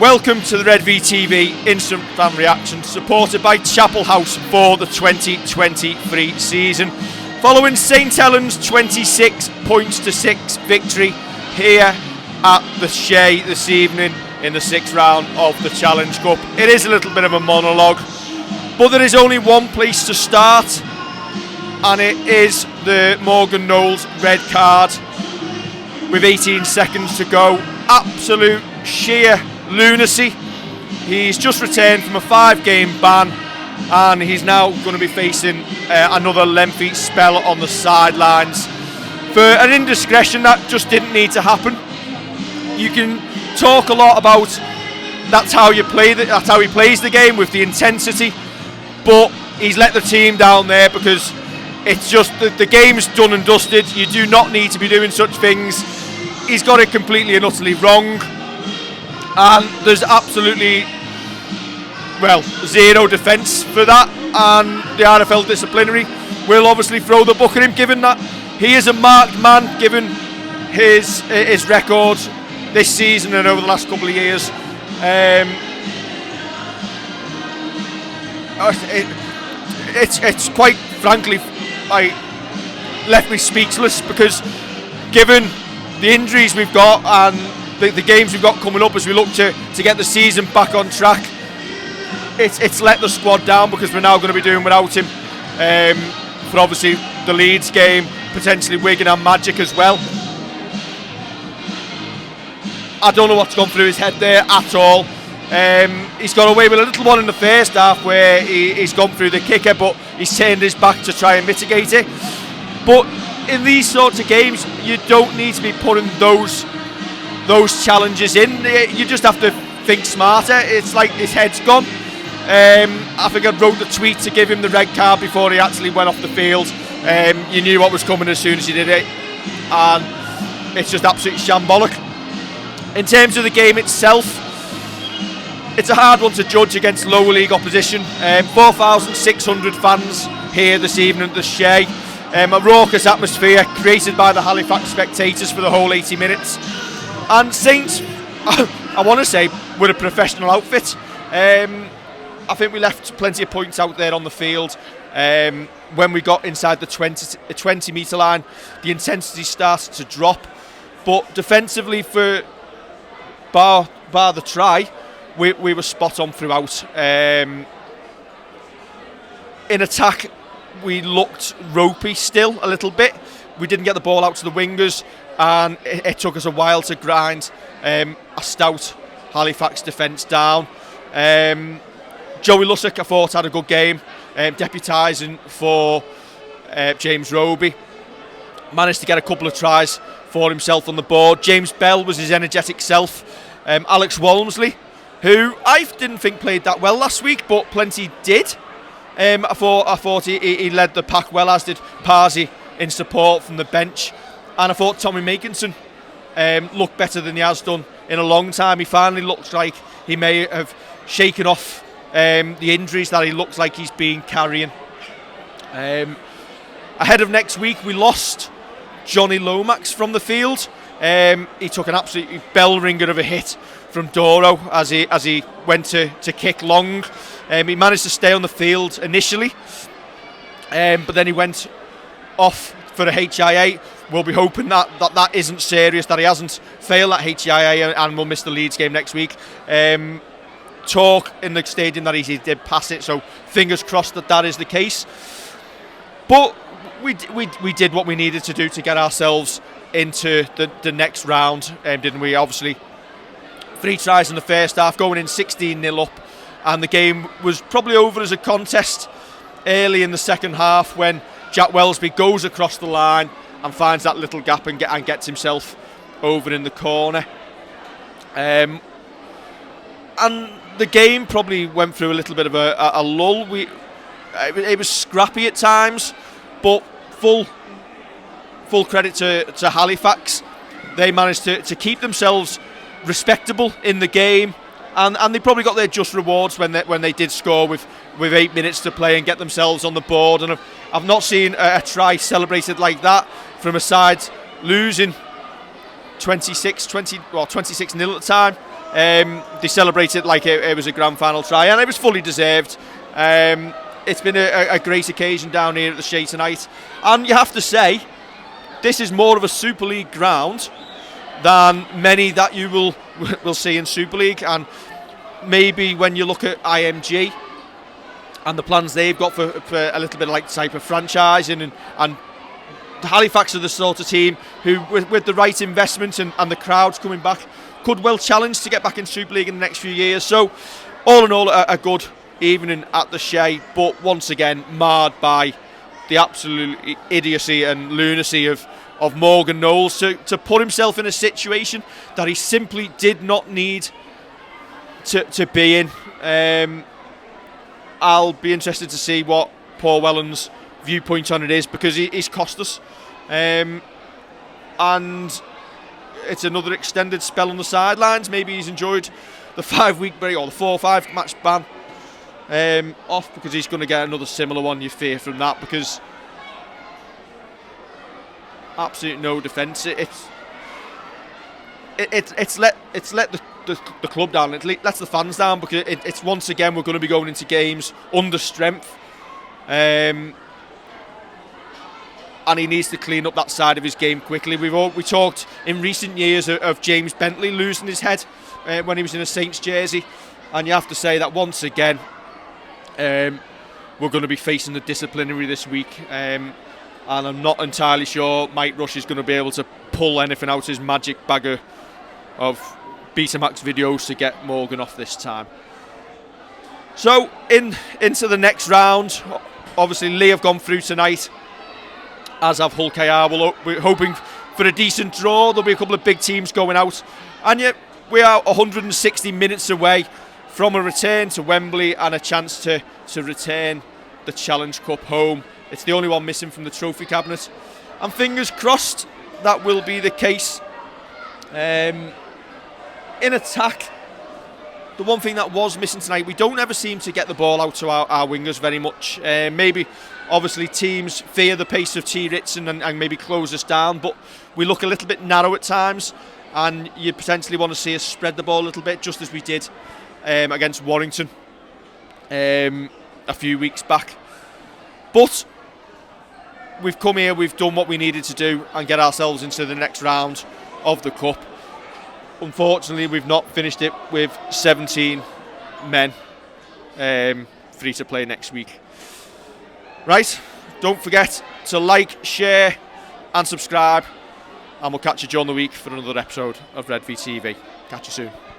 Welcome to the Redvee TV Instant Fan Reaction, supported by Chapel House for the 2023 season. Following St Helens' 26-6 victory here at the Shay this evening in the 6th round of the Challenge Cup. It is a little bit of a monologue, but there is only one place to start, and it is the Morgan Knowles red card with 18 seconds to go. Absolute sheer lunacy. He's just returned from a 5-game ban, and he's now going to be facing another lengthy spell on the sidelines for an indiscretion that just didn't need to happen. You can talk a lot about that's how you play that's how he plays the game, with the intensity, but he's let the team down there because it's just the game's done and dusted. You do not need to be doing such things. He's got it completely and utterly wrong, and there's absolutely, well, zero defence for that, and the RFL disciplinary will obviously throw the book at him, given that he is a marked man, given his record this season and over the last couple of years. It's quite frankly, left me speechless, because given the injuries we've got and the games we've got coming up as we look to get the season back on track, it's let the squad down, because we're now going to be doing without him for obviously the Leeds game, potentially Wigan and Magic as well. I don't know what's gone through his head there at all. He's got away with a little one in the first half where he's gone through the kicker, but he's turned his back to try and mitigate it. But in these sorts of games, you don't need to be putting those challenges in. You just have to think smarter. It's like his head's gone. I think I wrote the tweet to give him the red card before he actually went off the field. You knew what was coming as soon as he did it, and it's just absolutely shambolic. In terms of the game itself, it's a hard one to judge against lower league opposition. 4,600 fans here this evening at the Shay. A raucous atmosphere created by the Halifax spectators for the whole 80 minutes. And Saints, I want to say, were a professional outfit. I think we left plenty of points out there on the field. When we got inside the 20 metre line, the intensity started to drop. But defensively, for bar the try, we were spot on throughout. In attack, we looked ropey still a little bit. We didn't get the ball out to the wingers, and it took us a while to grind a stout Halifax defence down. Joey Lussick, I thought, had a good game, deputising for James Roby. Managed to get a couple of tries for himself on the board. James Bell was his energetic self. Alex Walmsley, who I didn't think played that well last week, but plenty did. I thought he led the pack well, as did Parsi in support from the bench. And I thought Tommy Makinson looked better than he has done in a long time. He finally looks like he may have shaken off the injuries that he looks like he's been carrying. Ahead of next week, we lost Johnny Lomax from the field. He took an absolutely bell ringer of a hit from Doro as he went to kick long. He managed to stay on the field initially, but then he went off for a HIA. We'll be hoping that isn't serious, that he hasn't failed that HIA and will miss the Leeds game next week. Talk in the stadium that he did pass it, so fingers crossed that is the case. But we did what we needed to do to get ourselves into the next round, didn't we? Obviously, 3 tries in the first half, going in 16-0 up, and the game was probably over as a contest early in the second half when Jack Wellesby goes across the line and finds that little gap and gets himself over in the corner. And the game probably went through a little bit of a lull. It was scrappy at times, but full credit to Halifax. They managed to keep themselves respectable in the game, and they probably got their just rewards when they did score with 8 minutes to play and get themselves on the board. And I've not seen a try celebrated like that from a side losing 26-0 at the time. They celebrated like it was a grand final try, and it was fully deserved. It's been a great occasion down here at the Shay tonight, and you have to say, this is more of a Super League ground than many that you will see in Super League. And maybe when you look at IMG and the plans they've got for a little bit like type of franchising, and Halifax are the sort of team who, with the right investment and the crowds coming back, could well challenge to get back in Super League in the next few years. So all in all, a good evening at the Shay, but once again marred by the absolute idiocy and lunacy of Morgan Knowles to put himself in a situation that he simply did not need to be in. I'll be interested to see what Paul Whelan's viewpoint on it is, because he's cost us, and it's another extended spell on the sidelines. Maybe he's enjoyed the 5-week break or the 4 or 5 match ban off, because he's going to get another similar one, you fear, from that, because absolute no defence. It's let the club down. It lets the fans down, because it's once again we're going to be going into games under strength, and he needs to clean up that side of his game quickly. We talked in recent years of James Bentley losing his head when he was in a Saints jersey, and you have to say that once again we're going to be facing the disciplinary this week, and I'm not entirely sure Mike Rush is going to be able to pull anything out his magic bag of Betamax videos to get Morgan off this time. So into the next round, obviously Lee have gone through tonight, as have Hull KR. We're hoping for a decent draw. There'll be a couple of big teams going out, and yet we are 160 minutes away from a return to Wembley and a chance to return the Challenge Cup home. It's the only one missing from the trophy cabinet, and fingers crossed that will be the case. In attack, the one thing that was missing tonight, we don't ever seem to get the ball out to our wingers very much. Maybe, obviously, teams fear the pace of T. Ritson and maybe close us down, but we look a little bit narrow at times, and you potentially want to see us spread the ball a little bit, just as we did against Warrington a few weeks back. But we've come here, we've done what we needed to do and get ourselves into the next round of the Cup. Unfortunately, we've not finished it with 17 men free to play next week. Right, don't forget to like, share and subscribe, and we'll catch you during the week for another episode of Redvee TV. Catch you soon.